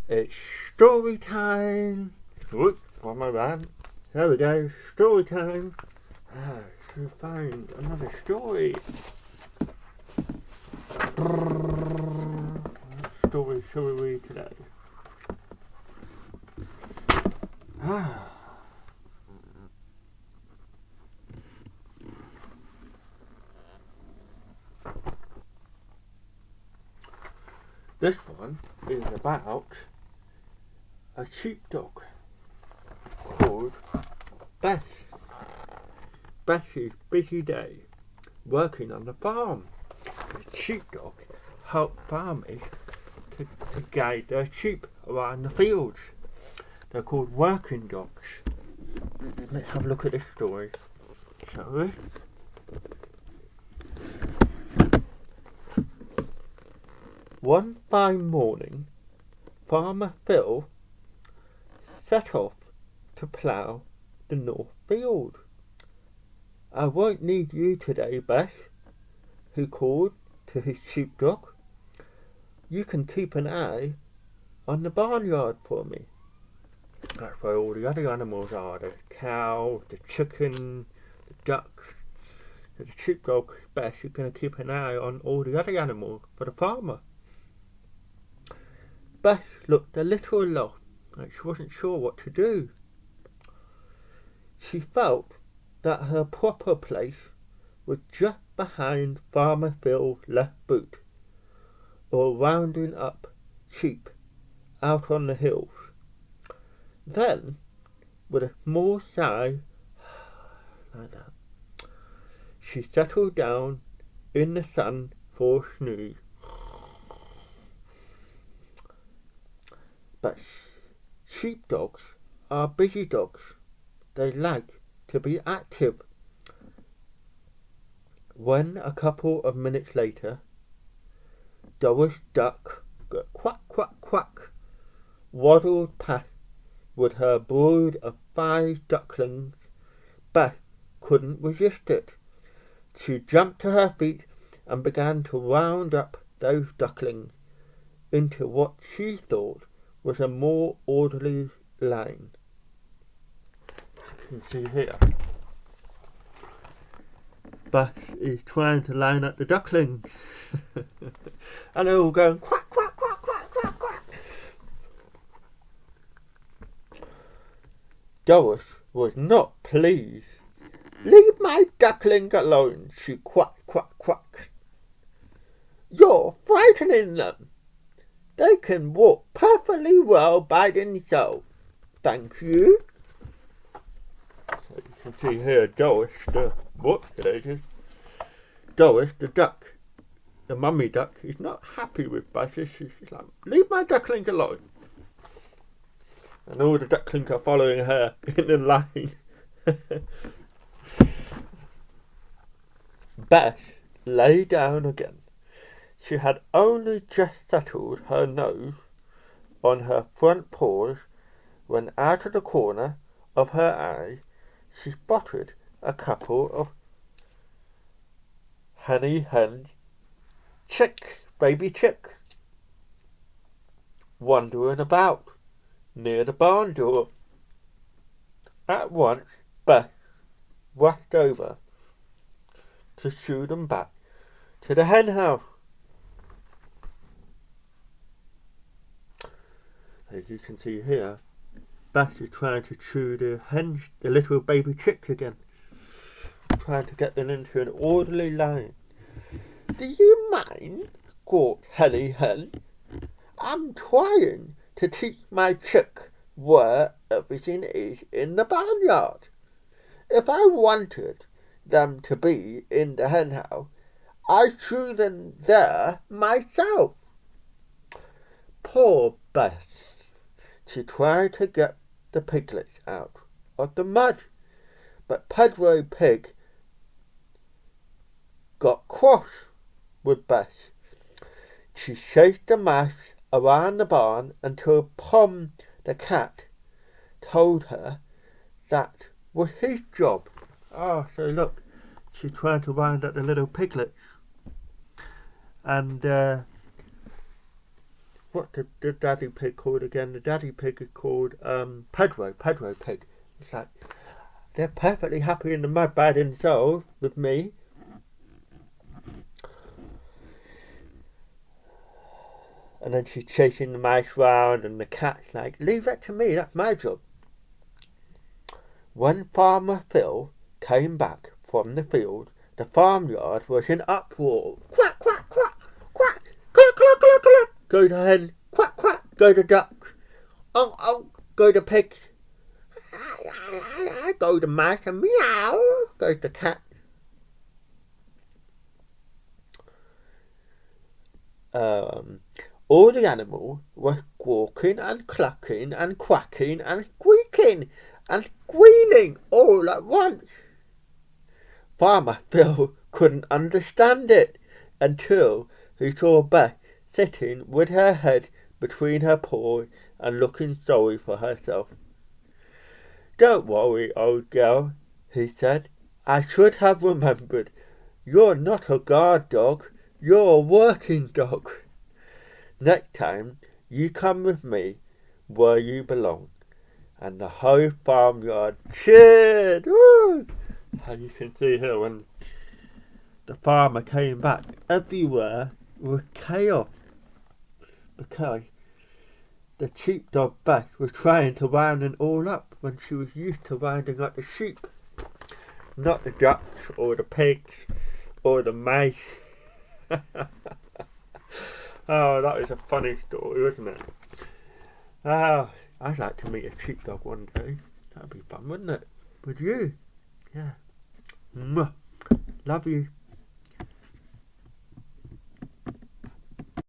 It's story time. Whoops, one more round. There we go, story time. Should find another story. What story shall we read today? This one is about a sheepdog called Bess. Bess's busy day working on the farm. The sheepdog help farmers to guide their sheep around the fields. They're called working dogs. Let's have a look at this story, shall we? One fine morning, Farmer Phil set off to plough the north field. "I won't need you today, Bess," he called to his sheepdog. "You can keep an eye on the barnyard for me." That's where all the other animals are, the cow, the chicken, the duck. So the sheepdog, Bess, is going to keep an eye on all the other animals for the farmer. Bess looked a little lost, and she wasn't sure what to do. She felt that her proper place was just behind Farmer Phil's left boot, or rounding up sheep out on the hills. Then, with a small sigh, like that, she settled down in the sun for a snooze. But sheepdogs are busy dogs. They like to be active. When a couple of minutes later, Doris Duck, quack, quack, quack, waddled past with her brood of 5 ducklings, Bess couldn't resist it. She jumped to her feet and began to round up those ducklings into what she thought was a more orderly line. You can see here, Bess is trying to line up the ducklings. And they're all going quack, quack, quack, quack, quack, quack. Doris was not pleased. "Leave my duckling alone," she quacked, quack, quack. "You're frightening them. They can walk perfectly well by themselves. Thank you." So you can see here Doris, Doris the duck, the mummy duck, is not happy with Bess. She's like, "Leave my duckling alone." And all the ducklings are following her in the line. Bess lay down again. She had only just settled her nose on her front paws when out of the corner of her eye she spotted a couple of honey hen baby chicks wandering about near the barn door. At once Bess rushed over to shoo them back to the hen house. As you can see here, Bess is trying to chew the little baby chicks again, trying to get them into an orderly line. "Do you mind?" squawked Henny Hen. "I'm trying to teach my chick where everything is in the barnyard. If I wanted them to be in the hen house, I threw them there myself." Poor Bess. She tried to get the piglets out of the mud, but Pedro Pig got cross with Bess. She chased the mice around the barn until Pom the cat told her that was his job. So look, she's trying to round up the little piglets. And what the daddy pig called again? The daddy pig is called Pedro Pig. It's like they're perfectly happy in the mud, bad and soul with me. And then she's chasing the mouse round, and the cat's like, leave that to me, that's my job. When Farmer Phil came back from the field, the farmyard was in uproar. Quack, quack, quack, quack, cluck, cluck, cluck, cluck. Go the hen, quack, quack, go the duck. Oh, oh, go the pig. Go the mouse, and meow, goes the cat. All the animals were squawking and clucking and quacking and squeaking and squealing all at once. Farmer Phil couldn't understand it until he saw Bess sitting with her head between her paws and looking sorry for herself. Don't worry, old girl, he said. I should have remembered. You're not a guard dog, you're a working dog. Next time, you come with me where you belong. And the whole farmyard cheered. Woo! And you can see here when the farmer came back, everywhere was chaos. Because the sheepdog Bess was trying to round it all up when she was used to rounding up the sheep. Not the ducks or the pigs or the mice. Oh, that was a funny story, wasn't it? Oh, I'd like to meet a sheepdog one day. That'd be fun, wouldn't it? Would you? Yeah. Mwah. Love you.